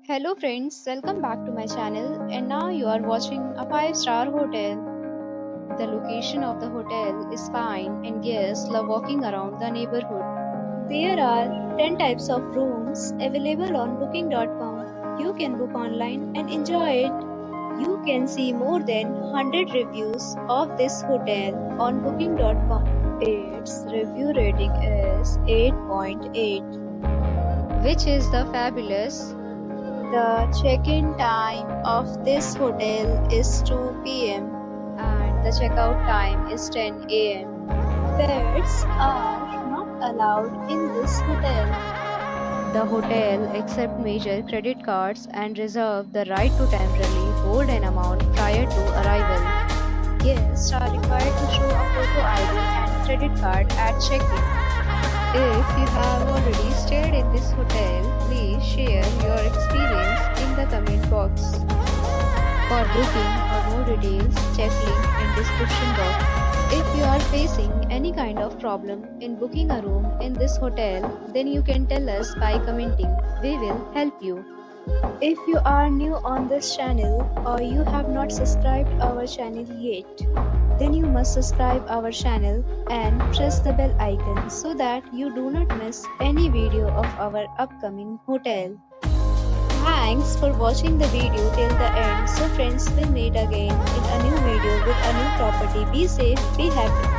Hello friends, welcome back to my channel and now you are watching a 5-star hotel. The location of the hotel is fine and guests love walking around the neighborhood. There are 10 types of rooms available on booking.com. You can book online and enjoy it. You can see more than 100 reviews of this hotel on booking.com. Its review rating is 8.8, which is the fabulous. The check-in time of this hotel is 2 p.m. and the checkout time is 10 a.m. Pets are not allowed in this hotel. The hotel accepts major credit cards and reserves the right to temporarily hold an amount prior to arrival. Guests are required to show a photo ID and credit card at check-in. If you have already stayed in this hotel, please share your experience in the comment box. For booking or more details, check link in description box. If you are facing any kind of problem in booking a room in this hotel, then you can tell us by commenting. We will help you. If you are new on this channel or you have not subscribed our channel yet, then you must subscribe our channel and press the bell icon so that you do not miss any video of our upcoming hotel. Thanks for watching the video till the end. So friends, will meet again in a new video with a new property. Be safe, be happy.